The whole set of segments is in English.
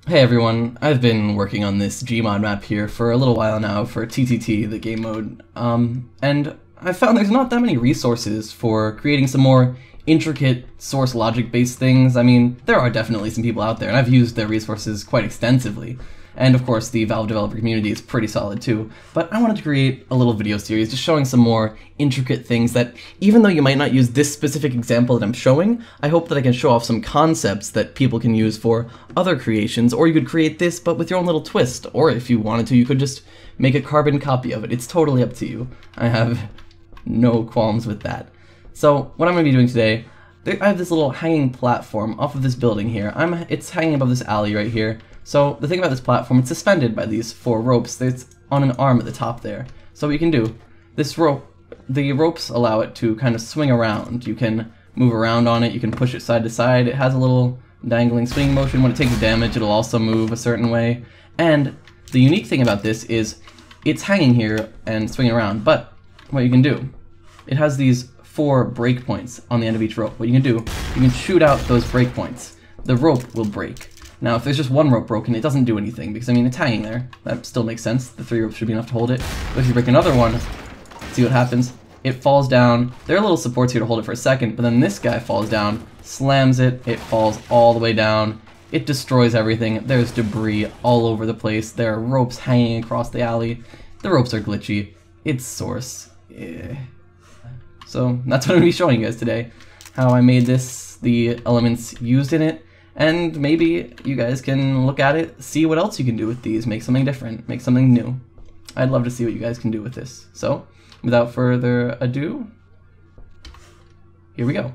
Hey everyone, I've been working on this Gmod map here for a little while now for TTT, the game mode, and I found there's not that many resources for creating some more intricate source logic based things. I mean, there are definitely some people out there, and I've used their resources quite extensively. And of course, the Valve developer community is pretty solid too. But I wanted to create a little video series just showing some more intricate things that, even though you might not use this specific example that I'm showing, I hope that I can show off some concepts that people can use for other creations, or you could create this but with your own little twist, or if you wanted to, you could just make a carbon copy of it. It's totally up to you. I have no qualms with that. So, what I'm going to be doing today, I have this little hanging platform off of this building here. It's hanging above this alley right here. So the thing about this platform, it's suspended by these 4 ropes. That's on an arm at the top there. So what you can do, the ropes allow it to kind of swing around. You can move around on it, you can push it side to side. It has a little dangling swinging motion. When it takes damage, it'll also move a certain way. And the unique thing about this is it's hanging here and swinging around, but what you can do, it has these 4 breakpoints on the end of each rope. What you can do, you can shoot out those breakpoints. The rope will break. Now, if there's just one rope broken, it doesn't do anything, because, I mean, it's hanging there. That still makes sense. The 3 ropes should be enough to hold it. But if you break another one, see what happens? It falls down. There are little supports here to hold it for a second, but then this guy falls down, slams it, it falls all the way down. It destroys everything. There's debris all over the place. There are ropes hanging across the alley. The ropes are glitchy. It's source. So, that's what I'm going to be showing you guys today. How I made this, the elements used in it, and maybe you guys can look at it, see what else you can do with these, make something different, make something new. I'd love to see what you guys can do with this. So, without further ado, here we go.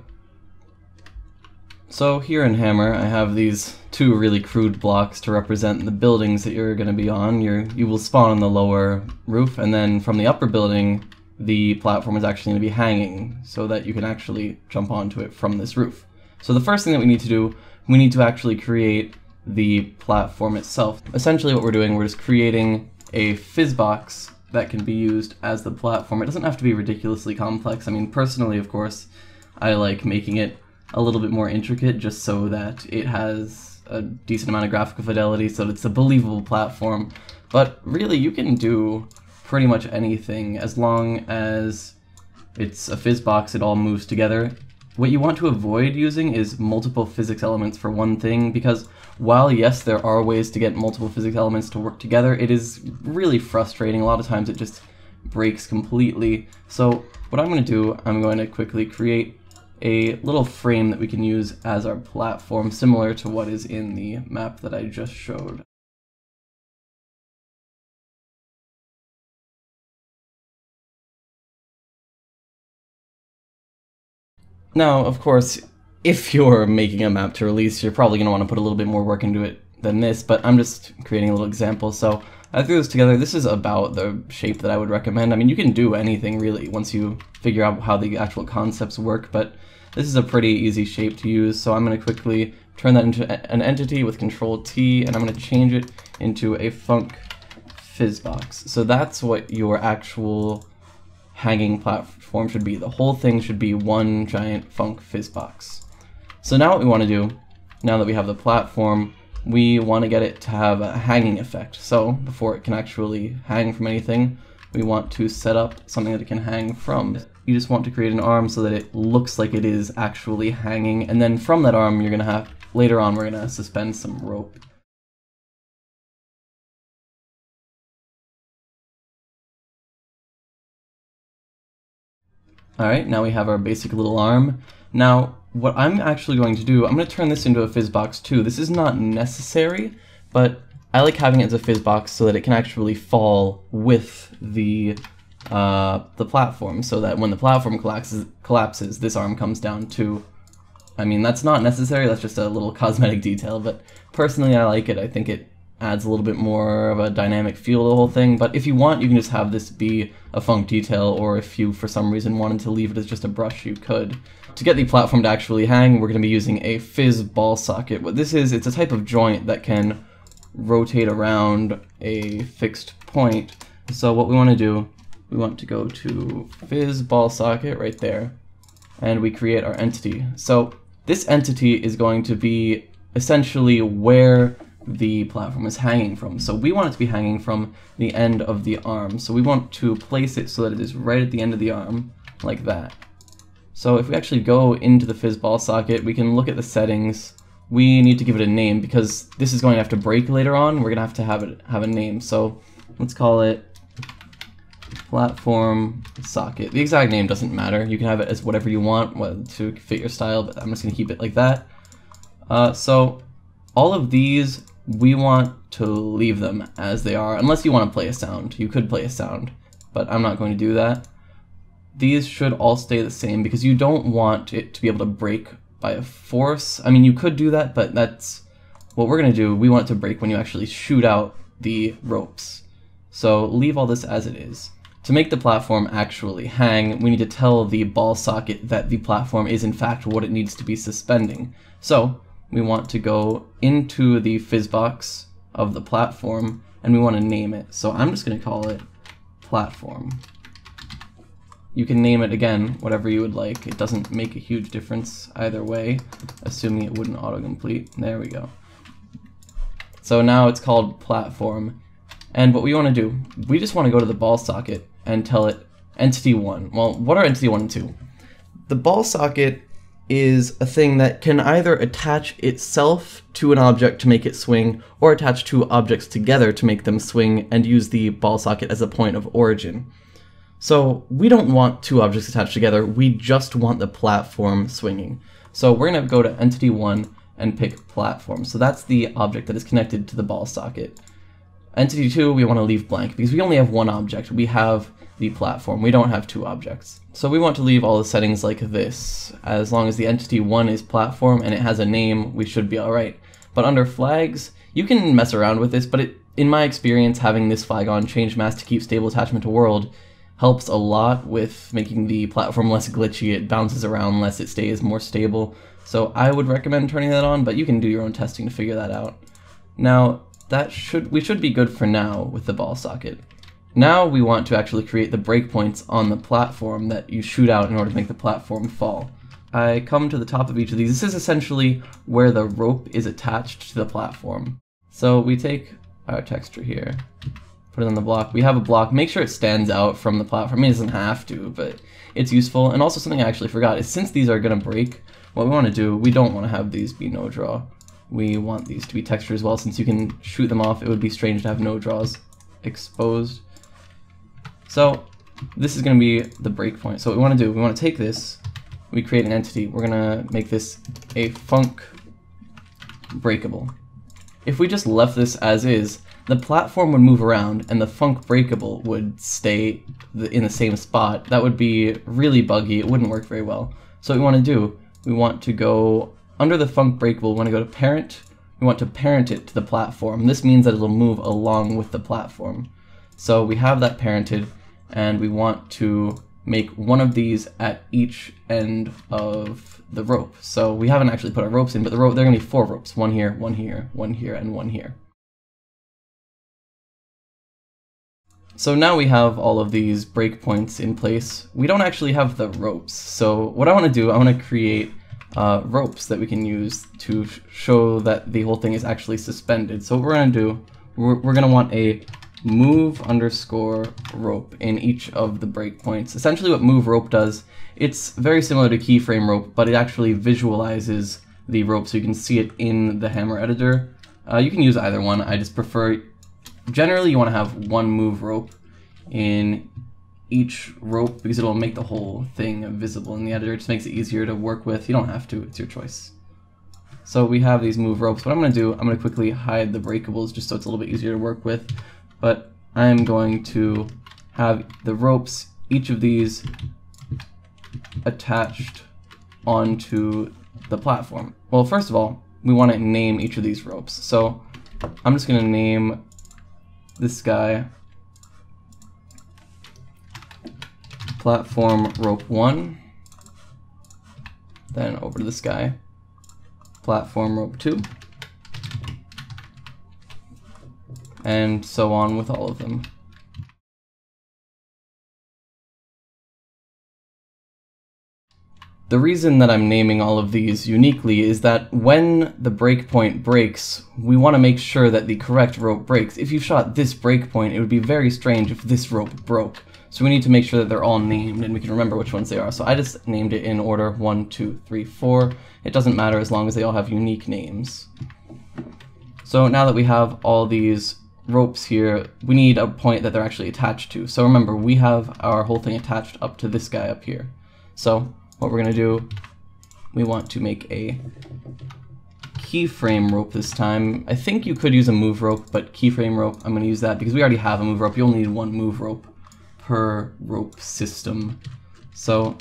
So here in Hammer, I have these 2 really crude blocks to represent the buildings that you're going to be on. You will spawn on the lower roof, and then from the upper building, the platform is actually going to be hanging, so that you can actually jump onto it from this roof. So the first thing that we need to do, we need to actually create the platform itself. Essentially what we're doing, we're just creating a fizz box that can be used as the platform. It doesn't have to be ridiculously complex. I mean, personally, of course, I like making it a little bit more intricate just so that it has a decent amount of graphical fidelity, so that it's a believable platform. But really, you can do pretty much anything as long as it's a fizz box, it all moves together. What you want to avoid using is multiple physics elements for one thing, because while yes, there are ways to get multiple physics elements to work together, it is really frustrating. A lot of times it just breaks completely. So what I'm going to do, I'm going to quickly create a little frame that we can use as our platform, similar to what is in the map that I just showed. Now, of course, if you're making a map to release, you're probably going to want to put a little bit more work into it than this, but I'm just creating a little example. So I threw this together. This is about the shape that I would recommend. I mean, you can do anything really once you figure out how the actual concepts work, but this is a pretty easy shape to use. So I'm going to quickly turn that into an entity with Control-T, and I'm going to change it into a func fizz box. So that's what your actual hanging platform should be. The whole thing should be one giant func fizz box. So now what we want to do, now that we have the platform, we want to get it to have a hanging effect. So before it can actually hang from anything, we want to set up something that it can hang from. You just want to create an arm so that it looks like it is actually hanging, and then from that arm you're going to have, later on we're going to suspend some rope. Alright, now we have our basic little arm. Now, what I'm actually going to do, I'm going to turn this into a fizz box too. This is not necessary, but I like having it as a fizz box so that it can actually fall with the platform, so that when the platform collapses, this arm comes down too. I mean, that's not necessary, that's just a little cosmetic detail, but personally I like it. I think it adds a little bit more of a dynamic feel to the whole thing, but if you want, you can just have this be a func detail, or if you for some reason wanted to leave it as just a brush, you could. To get the platform to actually hang, we're going to be using a fizz ball socket. What this is, it's a type of joint that can rotate around a fixed point. So what we want to do, we want to go to fizz ball socket right there, and we create our entity. So this entity is going to be essentially where the platform is hanging from. So we want it to be hanging from the end of the arm. So we want to place it so that it is right at the end of the arm, like that. So if we actually go into the fizz ball socket, we can look at the settings. We need to give it a name because this is going to have to break later on. We're going to have a name. So let's call it platform socket. The exact name doesn't matter. You can have it as whatever you want to fit your style, but I'm just going to keep it like that. So all of these, we want to leave them as they are, unless you want to play a sound. You could play a sound, but I'm not going to do that. These should all stay the same because you don't want it to be able to break by a force. I mean, you could do that, but that's what we're going to do. We want it to break when you actually shoot out the ropes. So leave all this as it is. To make the platform actually hang, we need to tell the ball socket that the platform is in fact what it needs to be suspending. So we want to go into the fizz box of the platform and we want to name it. So I'm just going to call it platform. You can name it again whatever you would like. It doesn't make a huge difference either way, assuming it wouldn't autocomplete. There we go. So now it's called platform. And what we want to do, we just want to go to the ball socket and tell it entity 1. Well, what are entity 1 and 2? The ball socket is a thing that can either attach itself to an object to make it swing, or attach two objects together to make them swing and use the ball socket as a point of origin. So we don't want two objects attached together, we just want the platform swinging. So we're going to go to entity 1 and pick platform. So that's the object that is connected to the ball socket. Entity 2 we want to leave blank because we only have one object. We have the platform. We don't have two objects. So we want to leave all the settings like this. As long as the entity 1 is platform and it has a name, we should be alright. But under flags, you can mess around with this, but in my experience, having this flag on change mask to keep stable attachment to world helps a lot with making the platform less glitchy. It bounces around less, it stays more stable. So I would recommend turning that on, but you can do your own testing to figure that out. Now, we should be good for now with the ball socket. Now we want to actually create the breakpoints on the platform that you shoot out in order to make the platform fall. I come to the top of each of these. This is essentially where the rope is attached to the platform. So we take our texture here, put it on the block. We have a block. Make sure it stands out from the platform. I mean, it doesn't have to, but it's useful. And also something I actually forgot is since these are going to break, what we want to do, we don't want to have these be no draw. We want these to be texture as well. Since you can shoot them off, it would be strange to have no draws exposed. So this is going to be the breakpoint. So what we want to do, we want to take this, we create an entity. We're going to make this a func breakable. If we just left this as is, the platform would move around and the func breakable would stay in the same spot. That would be really buggy. It wouldn't work very well. So what we want to do, we want to go under the func breakable, we want to go to parent. We want to parent it to the platform. This means that it'll move along with the platform. So we have that parented, and we want to make one of these at each end of the rope. So we haven't actually put our ropes in, but there are going to be 4 ropes. One here, one here, one here, and one here. So now we have all of these breakpoints in place. We don't actually have the ropes. So what I want to do, I want to create ropes that we can use to show that the whole thing is actually suspended. So what we're going to do, we're going to want a move underscore rope in each of the breakpoints. Essentially what move rope does, it's very similar to keyframe rope, but it actually visualizes the rope so you can see it in the hammer editor. You can use either one. I just prefer, generally you want to have one move rope in each rope because it'll make the whole thing visible in the editor. It just makes it easier to work with. You don't have to, it's your choice. So we have these move ropes. What I'm going to do, I'm going to quickly hide the breakables just so it's a little bit easier to work with. But I'm going to have the ropes, each of these attached onto the platform. Well, first of all, we want to name each of these ropes. So I'm just going to name this guy platform rope 1, then over to this guy platform rope 2, and so on with all of them. The reason that I'm naming all of these uniquely is that when the breakpoint breaks, we want to make sure that the correct rope breaks. If you shot this breakpoint, it would be very strange if this rope broke. So we need to make sure that they're all named and we can remember which ones they are. So I just named it in order 1, 2, 3, 4. It doesn't matter as long as they all have unique names. So now that we have all these ropes here, we need a point that they're actually attached to. So remember, we have our whole thing attached up to this guy up here. So what we're going to do, we want to make a keyframe rope this time. I think you could use a move rope, but keyframe rope, I'm going to use that because we already have a move rope. You only need one move rope per rope system. So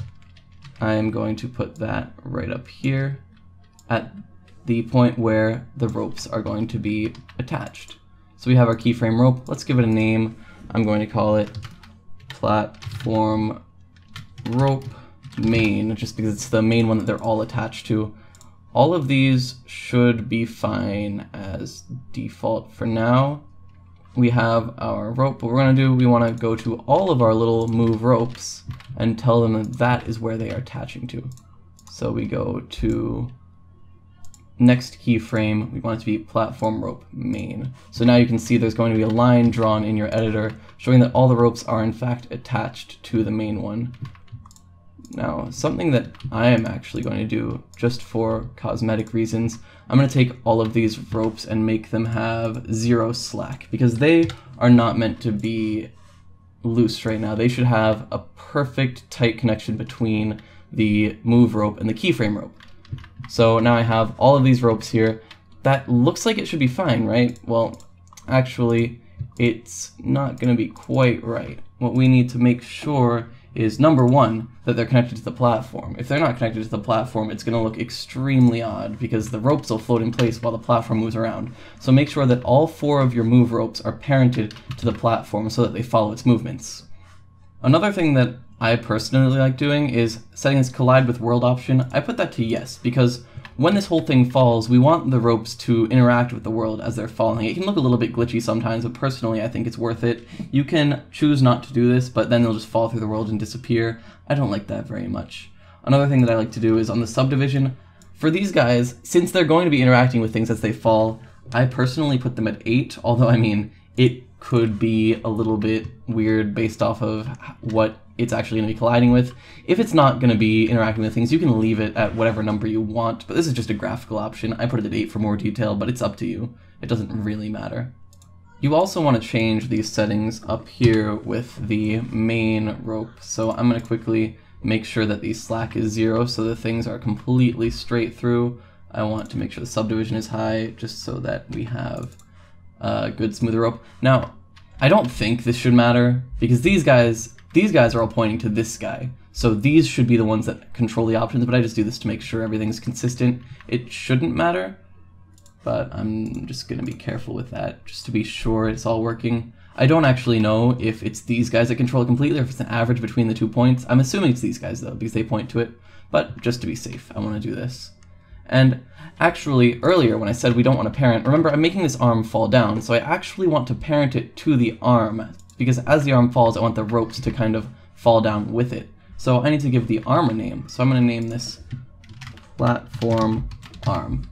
I'm going to put that right up here at the point where the ropes are going to be attached. So we have our keyframe rope. Let's give it a name. I'm going to call it platform rope main, just because it's the main one that they're all attached to. All of these should be fine as default for now. We have our rope. What we're going to do, we want to go to all of our little move ropes and tell them that that is where they are attaching to. So we go to next keyframe, we want it to be platform rope main. So now you can see there's going to be a line drawn in your editor showing that all the ropes are in fact attached to the main one. Now, something that I am actually going to do, just for cosmetic reasons, I'm going to take all of these ropes and make them have 0 slack, because they are not meant to be loose right now. They should have a perfect tight connection between the move rope and the keyframe rope. So now I have all of these ropes here. That looks like it should be fine, right? Well, actually, it's not going to be quite right. What we need to make sure is, number one, that they're connected to the platform. If they're not connected to the platform, it's going to look extremely odd because the ropes will float in place while the platform moves around. So make sure that all 4 of your move ropes are parented to the platform so that they follow its movements. Another thing that I personally like doing is setting this collide with world option. I put that to yes because when this whole thing falls, we want the ropes to interact with the world as they're falling. It can look a little bit glitchy sometimes, but personally I think it's worth it. You can choose not to do this, but then they'll just fall through the world and disappear. I don't like that very much. Another thing that I like to do is on the subdivision, for these guys, since they're going to be interacting with things as they fall, I personally put them at 8, although I mean, it could be a little bit weird based off of what it's actually going to be colliding with. If it's not going to be interacting with things, you can leave it at whatever number you want, but this is just a graphical option. I put it at 8 for more detail, but it's up to you. It doesn't really matter. You also want to change these settings up here with the main rope, so I'm going to quickly make sure that the slack is 0 so the things are completely straight through. I want to make sure the subdivision is high just so that we have a good smoother rope. Now, I don't think this should matter because these guys are all pointing to this guy. So these should be the ones that control the options, but I just do this to make sure everything's consistent. It shouldn't matter, but I'm just going to be careful with that just to be sure it's all working. I don't actually know if it's these guys that control it completely or if it's an average between the 2 points. I'm assuming it's these guys though because they point to it, but just to be safe, I want to do this. And actually, earlier when I said we don't want to parent, remember I'm making this arm fall down, so I actually want to parent it to the arm, because as the arm falls, I want the ropes to kind of fall down with it. So I need to give the arm a name, so I'm going to name this platform arm.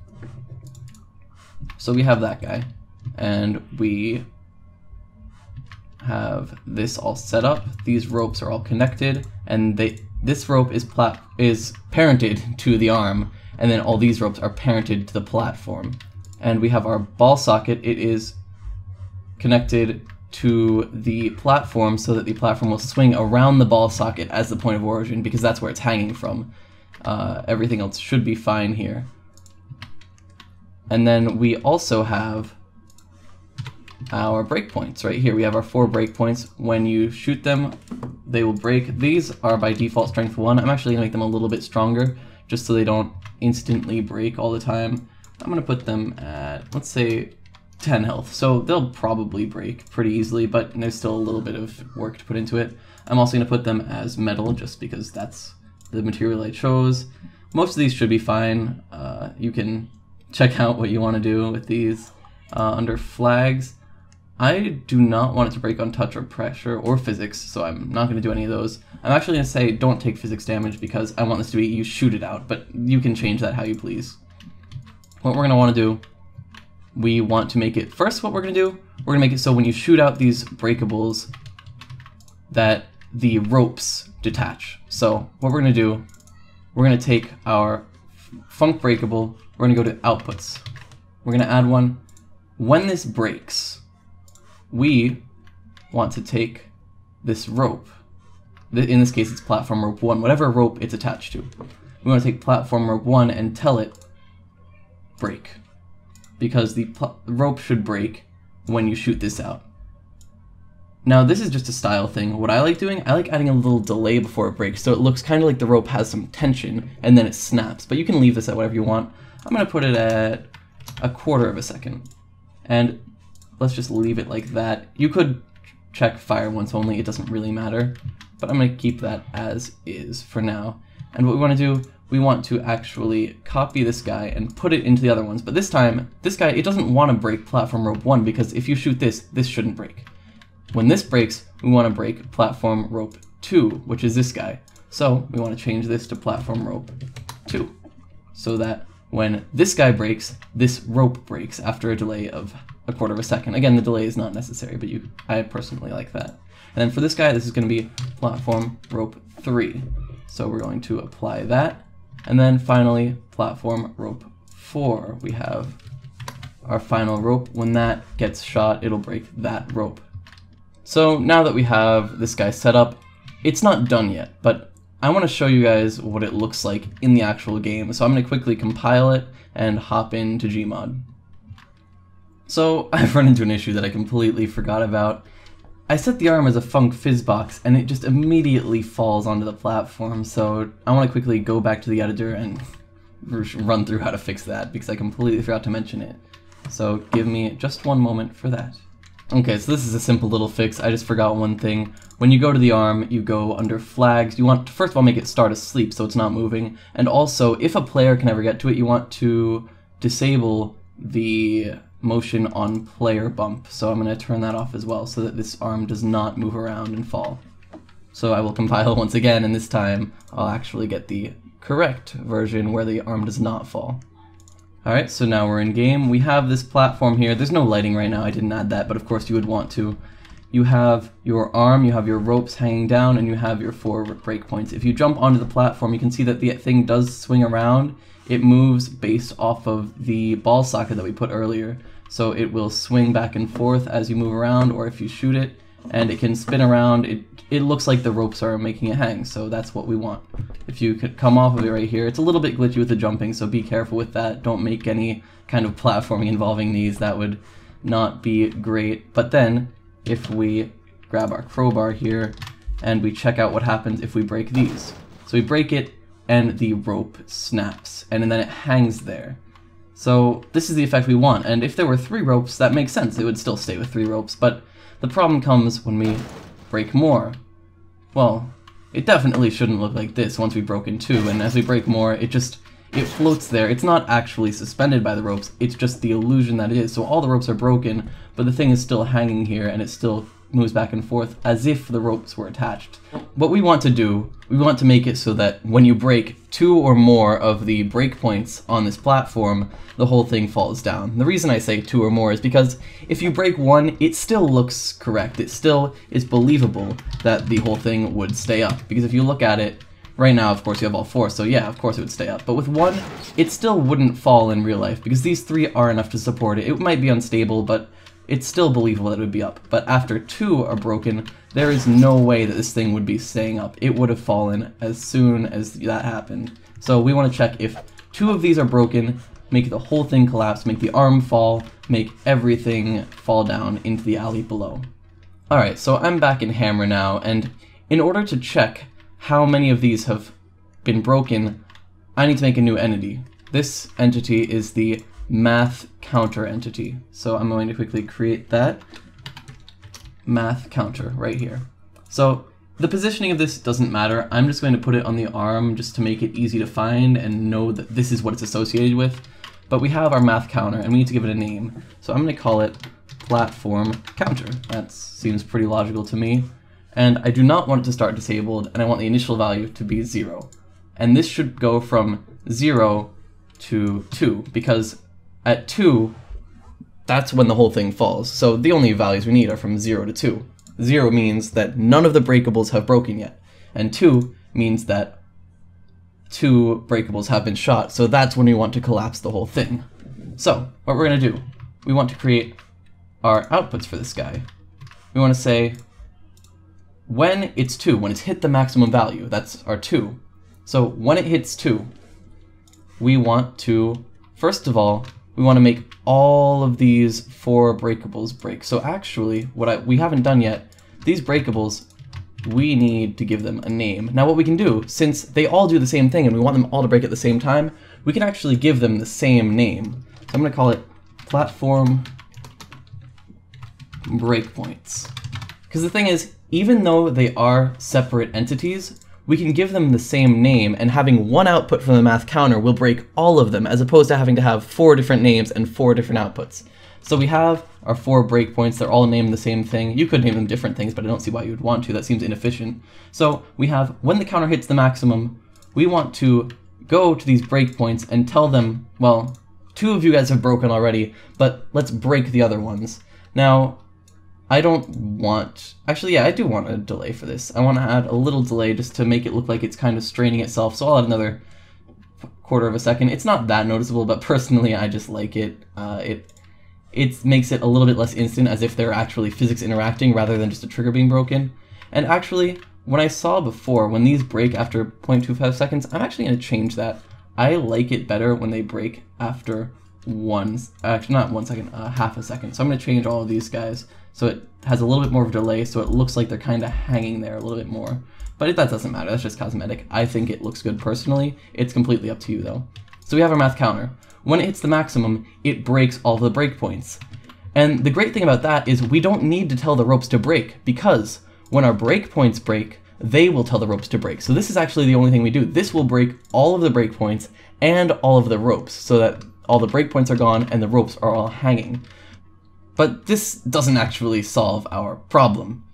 So we have that guy, and we have this all set up. These ropes are all connected, and this rope is parented to the arm, and then all these ropes are parented to the platform. And we have our ball socket. It is connected to the platform so that the platform will swing around the ball socket as the point of origin because that's where it's hanging from. Everything else should be fine here. And then we also have our breakpoints right here. We have our 4 breakpoints. When you shoot them, they will break. These are by default strength 1. I'm actually going to make them a little bit stronger just so they don't instantly break all the time. I'm going to put them at, let's say, 10 health. So they'll probably break pretty easily, but there's still a little bit of work to put into it. I'm also going to put them as metal just because that's the material I chose. Most of these should be fine. You can check out what you want to do with these. Under flags, I do not want it to break on touch or pressure or physics, so I'm not going to do any of those. I'm actually going to say don't take physics damage because I want this to be you shoot it out, but you can change that how you please. What we're going to want to do, we want to make it, first what we're going to do, we're going to make it so when you shoot out these breakables that the ropes detach. So what we're going to do, we're going to take our func breakable, we're going to go to outputs. We're going to add one. When this breaks, we want to take this rope, in this case it's platform rope 1, whatever rope it's attached to. We want to take platform rope 1 and tell it break, because the rope should break when you shoot this out. Now this is just a style thing. What I like doing, I like adding a little delay before it breaks, so it looks kind of like the rope has some tension and then it snaps, but you can leave this at whatever you want. I'm going to put it at 1/4 of a second, and let's just leave it like that. You could check fire once only, it doesn't really matter, but I'm going to keep that as is for now. And what we want to do, we want to actually copy this guy and put it into the other ones, but this time, this guy, it doesn't want to break platform rope 1 because if you shoot this, this shouldn't break. When this breaks, we want to break platform rope 2, which is this guy. So we want to change this to platform rope 2, so that when this guy breaks, this rope breaks after a delay of 1/4 of a second. Again, the delay is not necessary, but I personally like that. And then for this guy, this is going to be platform rope 3. So we're going to apply that. And then finally, platform rope 4. We have our final rope. When that gets shot, it'll break that rope. So now that we have this guy set up, it's not done yet, but I want to show you guys what it looks like in the actual game. So I'm going to quickly compile it and hop into Gmod. So I've run into an issue that I completely forgot about. I set the arm as a func fizz box and it just immediately falls onto the platform, so I want to quickly go back to the editor and run through how to fix that because I completely forgot to mention it. So give me just one moment for that. Okay, so this is a simple little fix. I just forgot one thing. When you go to the arm, you go under flags. You want to first of all make it start asleep so it's not moving, and also if a player can ever get to it, you want to disable the motion on player bump. So I'm going to turn that off as well so that this arm does not move around and fall. So I will compile once again, and this time I'll actually get the correct version where the arm does not fall. Alright, so now we're in game. We have this platform here. There's no lighting right now, I didn't add that, but of course you would want to. You have your arm, you have your ropes hanging down, and you have your 4 breakpoints. If you jump onto the platform, you can see that the thing does swing around. It moves based off of the ball socket that we put earlier. So it will swing back and forth as you move around, or if you shoot it, and it can spin around. It looks like the ropes are making it hang, so that's what we want. If you could come off of it right here, it's a little bit glitchy with the jumping, so be careful with that. Don't make any kind of platforming involving these. That would not be great. But then, if we grab our crowbar here, and we check out what happens if we break these. So we break it, and the rope snaps, and then it hangs there. So this is the effect we want, and if there were 3 ropes, that makes sense. It would still stay with 3 ropes, but the problem comes when we break more. Well, it definitely shouldn't look like this once we've broken 2, and as we break more, it floats there. It's not actually suspended by the ropes, it's just the illusion that it is. So all the ropes are broken, but the thing is still hanging here, and it still moves back and forth as if the ropes were attached. What we want to do, we want to make it so that when you break 2 or more of the breakpoints on this platform, the whole thing falls down. The reason I say 2 or more is because if you break 1, it still looks correct. It still is believable that the whole thing would stay up. Because if you look at it, right now of course you have all 4, so yeah, of course it would stay up. But with 1, it still wouldn't fall in real life because these 3 are enough to support it. It might be unstable, but it's still believable that it would be up. But after 2 are broken, there is no way that this thing would be staying up. It would have fallen as soon as that happened. So we want to check if 2 of these are broken, make the whole thing collapse, make the arm fall, make everything fall down into the alley below. Alright, so I'm back in Hammer now, and in order to check how many of these have been broken, I need to make a new entity. This entity is the math counter entity. So I'm going to quickly create that math counter right here. So the positioning of this doesn't matter. I'm just going to put it on the arm just to make it easy to find and know that this is what it's associated with. But we have our math counter and we need to give it a name. So I'm going to call it platform counter. That seems pretty logical to me. And I do not want it to start disabled, and I want the initial value to be 0. And this should go from 0 to 2, because at 2, that's when the whole thing falls. So the only values we need are from 0 to 2. 0 means that none of the breakables have broken yet, and 2 means that 2 breakables have been shot, so that's when we want to collapse the whole thing. So, what we're going to do, we want to create our outputs for this guy. We want to say, when it's 2, when it's hit the maximum value, that's our 2. So when it hits 2, we want to, first of all, we want to make all of these 4 breakables break. So actually, what we haven't done yet, these breakables, we need to give them a name. Now what we can do, since they all do the same thing and we want them all to break at the same time, we can actually give them the same name. So I'm going to call it platform breakpoints. Because the thing is, even though they are separate entities, we can give them the same name, and having one output from the math counter will break all of them, as opposed to having to have 4 different names and 4 different outputs. So we have our 4 breakpoints, they're all named the same thing. You could name them different things, but I don't see why you would want to, that seems inefficient. So we have, when the counter hits the maximum, we want to go to these breakpoints and tell them, well, 2 of you guys have broken already, but let's break the other ones. Now, I don't want, actually yeah, I do want a delay for this. I want to add a little delay just to make it look like it's kind of straining itself, so I'll add another 1/4 of a second. It's not that noticeable, but personally I just like it. It makes it a little bit less instant, as if they're actually physics interacting rather than just a trigger being broken. And actually, when I saw before, when these break after 0.25 seconds, I'm actually going to change that. I like it better when they break after actually not 1 second, half a second. So I'm going to change all of these guys so it has a little bit more of a delay, so it looks like they're kind of hanging there a little bit more. But that doesn't matter, that's just cosmetic. I think it looks good personally. It's completely up to you though. So we have our math counter. When it hits the maximum, it breaks all the breakpoints. And the great thing about that is we don't need to tell the ropes to break, because when our breakpoints break, they will tell the ropes to break. So this is actually the only thing we do. This will break all of the breakpoints and all of the ropes, so that all the breakpoints are gone and the ropes are all hanging. But this doesn't actually solve our problem.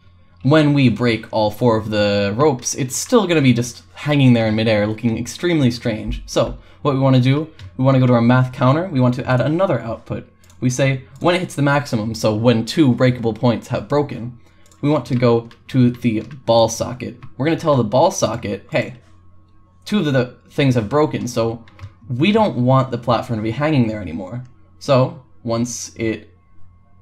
When we break all 4 of the ropes, it's still going to be just hanging there in midair, looking extremely strange. So what we want to do, we want to go to our math counter, we want to add another output. We say when it hits the maximum, so when 2 breakable points have broken, we want to go to the ball socket. We're going to tell the ball socket, hey, 2 of the things have broken, so we don't want the platform to be hanging there anymore. So once it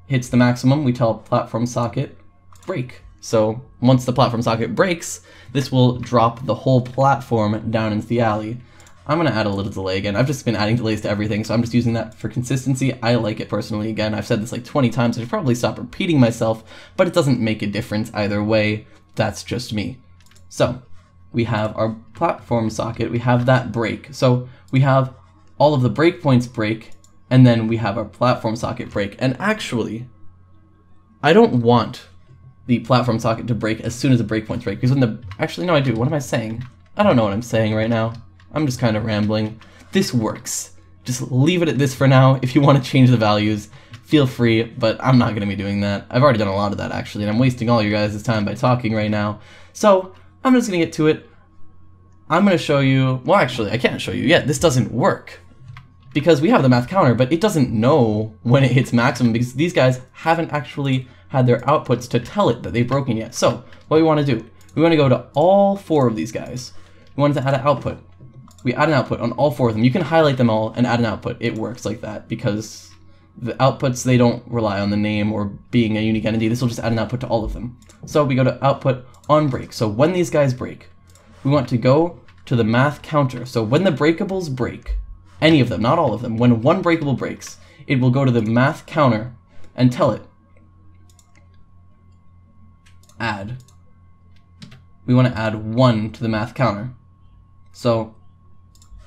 hits the maximum, we tell platform socket break. So once the platform socket breaks, this will drop the whole platform down into the alley. I'm going to add a little delay again. I've just been adding delays to everything, so I'm just using that for consistency. I like it personally. Again, I've said this like 20 times, I should probably stop repeating myself, but it doesn't make a difference either way. That's just me. So we have our platform socket, we have that break. So we have all of the breakpoints break, and then we have our platform socket break. And actually, I don't want the platform socket to break as soon as the breakpoints break, because when actually no I do, what am I saying? I don't know what I'm saying right now. I'm just kind of rambling. This works. Just leave it at this for now. If you want to change the values, feel free, but I'm not going to be doing that. I've already done a lot of that actually, and I'm wasting all your guys' time by talking right now. So I'm just going to get to it. I'm going to show you, well actually I can't show you yet, this doesn't work. Because we have the math counter, but it doesn't know when it hits maximum, because these guys haven't actually had their outputs to tell it that they've broken yet. So what we want to do, we want to go to all 4 of these guys. We want to add an output. We add an output on all 4 of them. You can highlight them all and add an output. It works like that because the outputs, they don't rely on the name or being a unique entity. This will just add an output to all of them. So we go to output on break. So when these guys break, we want to go to the math counter. So when the breakables break, any of them, not all of them, when one breakable breaks, it will go to the math counter and tell it, add. We want to add 1 to the math counter. So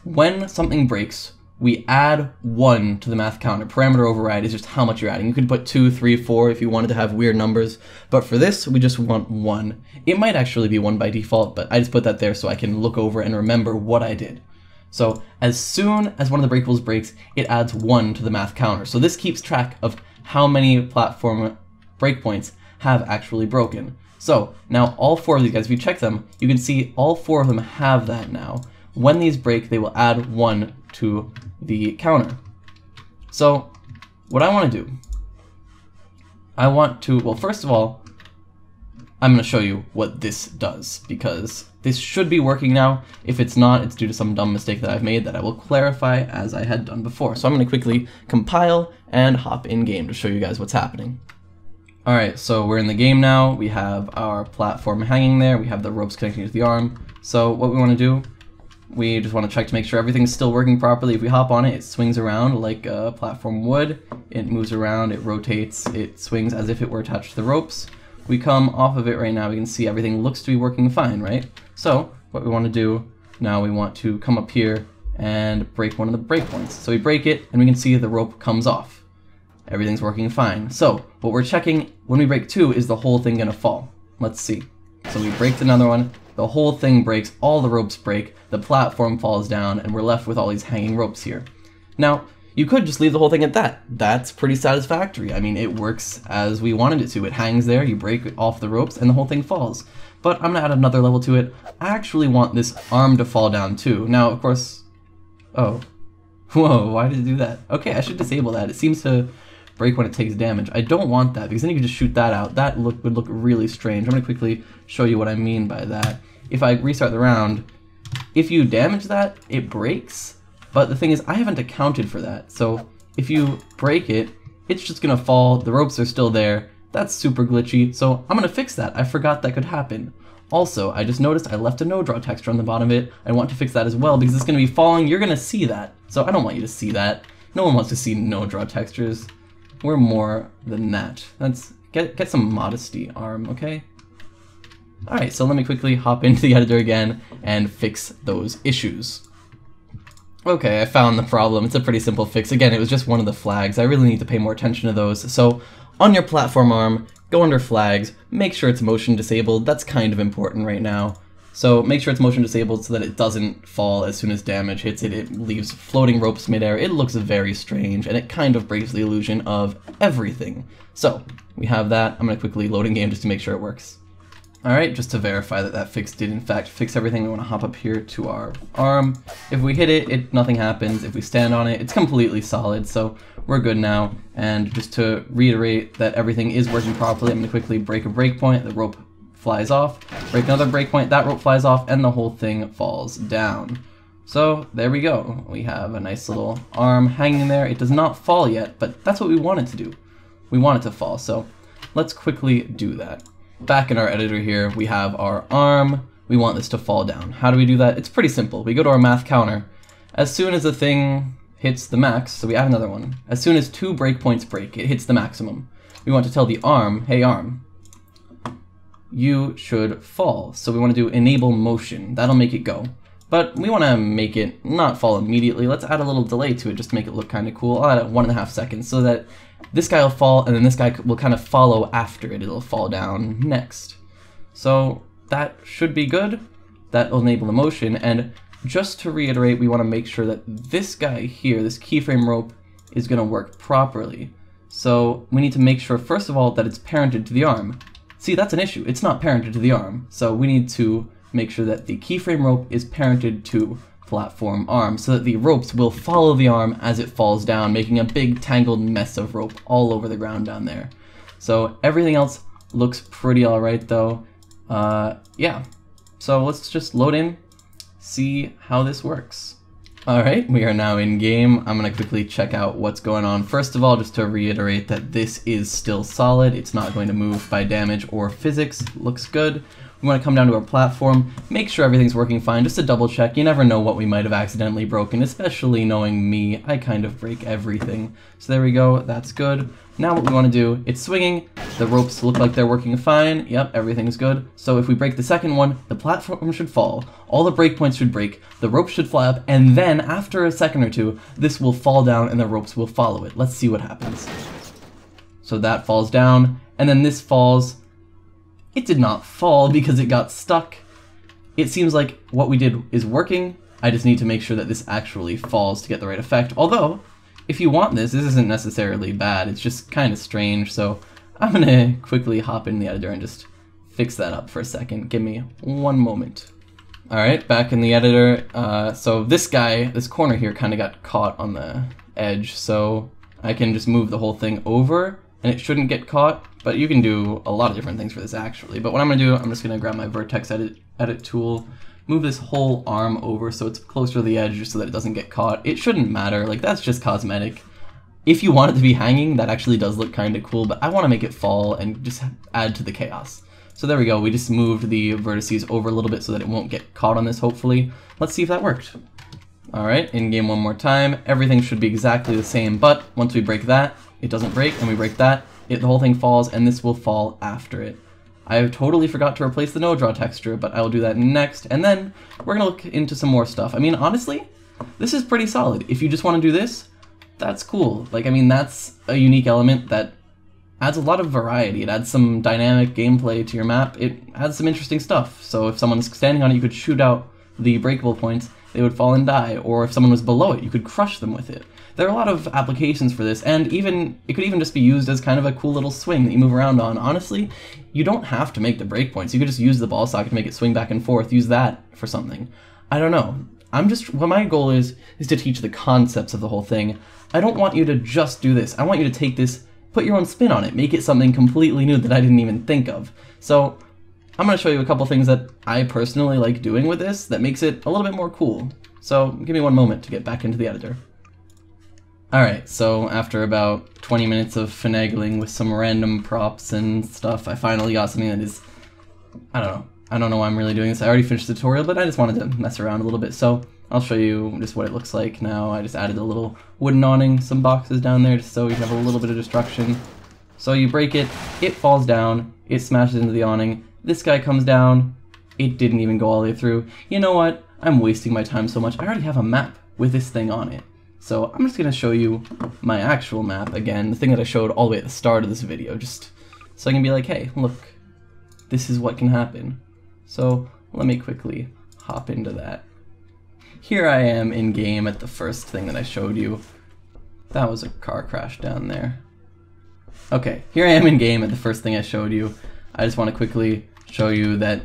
when something breaks, we add 1 to the math counter. Parameter override is just how much you're adding. You could put 2, 3, 4 if you wanted to have weird numbers, but for this, we just want 1. It might actually be 1 by default, but I just put that there so I can look over and remember what I did. So as soon as one of the breakables breaks, it adds 1 to the math counter. So this keeps track of how many platform breakpoints have actually broken. So now all 4 of these guys, if you check them, you can see all 4 of them have that now. When these break, they will add 1 to the counter. So what I want to do, well, first of all, I'm going to show you what this does, because this should be working now. If it's not, it's due to some dumb mistake that I've made that I will clarify as I had done before. So I'm going to quickly compile and hop in game to show you guys what's happening. Alright, so we're in the game now. We have our platform hanging there. We have the ropes connecting to the arm. So what we want to do, we just want to check to make sure everything's still working properly. If we hop on it, it swings around like a platform would. It moves around, it rotates, it swings as if it were attached to the ropes. We come off of it right now, we can see everything looks to be working fine, right? So what we want to do now, we want to come up here and break one of the breakpoints. So we break it and we can see the rope comes off. Everything's working fine. So what we're checking when we break 2 is the whole thing gonna fall. Let's see. So we break another one, the whole thing breaks, all the ropes break, the platform falls down, and we're left with all these hanging ropes here. Now, you could just leave the whole thing at that. That's pretty satisfactory. I mean, it works as we wanted it to. It hangs there, you break off the ropes, and the whole thing falls. But I'm gonna add another level to it. I actually want this arm to fall down too. Now, of course, oh. Whoa, why did it do that? Okay, I should disable that. It seems to break when it takes damage. I don't want that, because then you can just shoot that out. That would look really strange. I'm gonna quickly show you what I mean by that. If I restart the round, if you damage that, it breaks. But the thing is, I haven't accounted for that. So if you break it, it's just gonna fall, the ropes are still there. That's super glitchy, so I'm gonna fix that. I forgot that could happen. Also, I just noticed I left a no-draw texture on the bottom of it. I want to fix that as well, because it's gonna be falling, you're gonna see that. So I don't want you to see that. No one wants to see no-draw textures. We're more than that. Let's get some modesty, arm, okay? Alright, so let me quickly hop into the editor again and fix those issues. Okay, I found the problem. It's a pretty simple fix. Again, it was just one of the flags. I really need to pay more attention to those. So, on your platform arm, go under flags, make sure it's motion disabled. That's kind of important right now. So make sure it's motion disabled so that it doesn't fall as soon as damage hits it. It leaves floating ropes midair. It looks very strange, and it kind of breaks the illusion of everything. So, we have that. I'm going to quickly load in game just to make sure it works. Alright, just to verify that that fix did in fact fix everything, we want to hop up here to our arm. If we hit it, nothing happens. If we stand on it, it's completely solid, so we're good now. And just to reiterate that everything is working properly, I'm going to quickly break a breakpoint, the rope flies off, break another breakpoint, that rope flies off, and the whole thing falls down. So, there we go. We have a nice little arm hanging there. It does not fall yet, but that's what we want it to do. We want it to fall, so let's quickly do that. Back in our editor here, we have our arm. We want this to fall down. How do we do that? It's pretty simple. We go to our math counter. As soon as the thing hits the max, so we add another one. As soon as 2 breakpoints break, it hits the maximum. We want to tell the arm, hey arm, you should fall. So we want to do enable motion. That'll make it go. But we want to make it not fall immediately. Let's add a little delay to it just to make it look kind of cool. I'll add it 1.5 seconds so that this guy will fall, and then this guy will kind of follow after it. It'll fall down next. So that should be good. That will enable the motion, and just to reiterate, we want to make sure that this guy here, this keyframe rope, is going to work properly. So we need to make sure, first of all, that it's parented to the arm. See, that's an issue. It's not parented to the arm. So we need to make sure that the keyframe rope is parented to platform arm so that the ropes will follow the arm as it falls down, making a big tangled mess of rope all over the ground down there. So everything else looks pretty alright though. Yeah, so let's just load in, see how this works. Alright, we are now in game. I'm going to quickly check out what's going on. First of all, just to reiterate that this is still solid. It's not going to move by damage or physics. Looks good. We want to come down to our platform, make sure everything's working fine, just to double check. You never know what we might have accidentally broken, especially knowing me. I kind of break everything. So there we go, that's good. Now what we want to do, it's swinging, the ropes look like they're working fine, yep, everything's good. So if we break the second one, the platform should fall, all the breakpoints should break, the ropes should fly up, and then after a second or two, this will fall down and the ropes will follow it. Let's see what happens. So that falls down, and then this falls. It did not fall because it got stuck. It seems like what we did is working. I just need to make sure that this actually falls to get the right effect. Although, if you want this isn't necessarily bad, it's just kind of strange, so I'm gonna quickly hop in the editor and just fix that up for a second. Give me one moment. Alright, back in the editor. So this corner here kind of got caught on the edge, so I can just move the whole thing over and it shouldn't get caught, but you can do a lot of different things for this actually. But what I'm going to do, I'm just going to grab my vertex edit tool, move this whole arm over so it's closer to the edge just so that it doesn't get caught. It shouldn't matter, like that's just cosmetic. If you want it to be hanging, that actually does look kind of cool, but I want to make it fall and just add to the chaos. So there we go, we just moved the vertices over a little bit so that it won't get caught on this, hopefully. Let's see if that worked. Alright, in-game one more time. Everything should be exactly the same, but once we break that, it doesn't break, and we break that, the whole thing falls, and this will fall after it. I totally forgot to replace the no-draw texture, but I will do that next, and then we're going to look into some more stuff. I mean, honestly, this is pretty solid. If you just want to do this, that's cool. Like, I mean, that's a unique element that adds a lot of variety. It adds some dynamic gameplay to your map. It adds some interesting stuff. So if someone's standing on it, you could shoot out the breakable points, they would fall and die. Or if someone was below it, you could crush them with it. There are a lot of applications for this, and it could even just be used as kind of a cool little swing that you move around on. Honestly, you don't have to make the breakpoints. You could just use the ball socket to make it swing back and forth. Use that for something. I don't know. What my goal is to teach the concepts of the whole thing. I don't want you to just do this. I want you to take this, put your own spin on it, make it something completely new that I didn't even think of. So I'm going to show you a couple things that I personally like doing with this that makes it a little bit more cool. So give me one moment to get back into the editor. Alright, so after about 20 minutes of finagling with some random props and stuff, I finally got something that is, I don't know why I'm really doing this. I already finished the tutorial, but I just wanted to mess around a little bit. So I'll show you just what it looks like now. I just added a little wooden awning, some boxes down there just so you have a little bit of destruction. So you break it, it falls down, it smashes into the awning, this guy comes down, it didn't even go all the way through. You know what? I'm wasting my time so much. I already have a map with this thing on it. So I'm just going to show you my actual map again, the thing that I showed all the way at the start of this video, just so I can be like, hey, look, this is what can happen. So let me quickly hop into that. Here I am in game at the first thing that I showed you. That was a car crash down there. Okay, here I am in game at the first thing I showed you. I just want to quickly show you that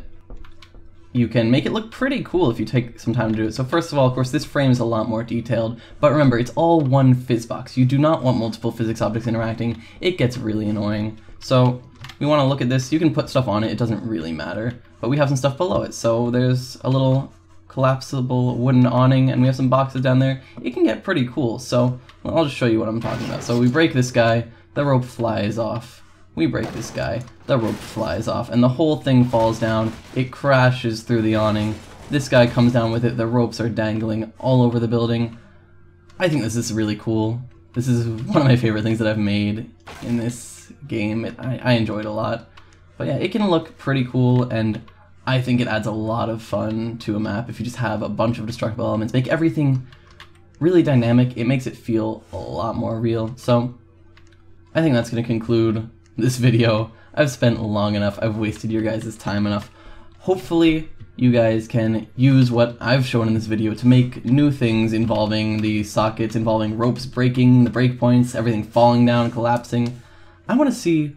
you can make it look pretty cool if you take some time to do it. So first of all, of course, this frame is a lot more detailed, but remember, it's all one fizz box. You do not want multiple physics objects interacting. It gets really annoying. So we want to look at this. You can put stuff on it. It doesn't really matter, but we have some stuff below it. So there's a little collapsible wooden awning, and we have some boxes down there. It can get pretty cool. So I'll just show you what I'm talking about. So we break this guy, the rope flies off. We break this guy, the rope flies off, and the whole thing falls down. It crashes through the awning. This guy comes down with it. The ropes are dangling all over the building. I think this is really cool. This is one of my favorite things that I've made in this game. I enjoy it a lot. But yeah, it can look pretty cool, and I think it adds a lot of fun to a map if you just have a bunch of destructible elements. Make everything really dynamic. It makes it feel a lot more real. So I think that's going to conclude this video. I've spent long enough. I've wasted your guys' time enough. Hopefully you guys can use what I've shown in this video to make new things involving the sockets, involving ropes breaking, the breakpoints, everything falling down, collapsing. I want to see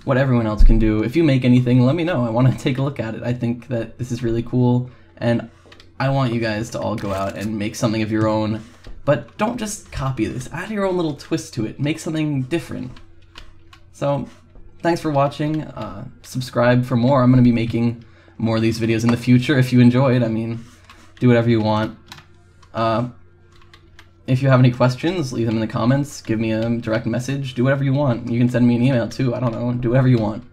what everyone else can do. If you make anything, let me know. I want to take a look at it. I think that this is really cool, and I want you guys to all go out and make something of your own. But don't just copy this. Add your own little twist to it. Make something different. So, thanks for watching. Subscribe for more. I'm going to be making more of these videos in the future if you enjoyed. I mean, do whatever you want. If you have any questions, leave them in the comments. Give me a direct message. Do whatever you want. You can send me an email too. I don't know. Do whatever you want.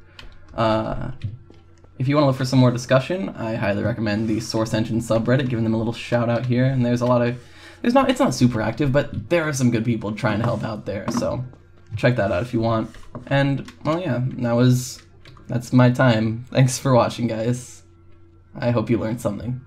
If you want to look for some more discussion, I highly recommend the Source Engine subreddit. Giving them a little shout out here. And there's a lot of... it's not super active, but there are some good people trying to help out there. So check that out if you want. And, well, yeah, that's my time. Thanks for watching, guys. I hope you learned something.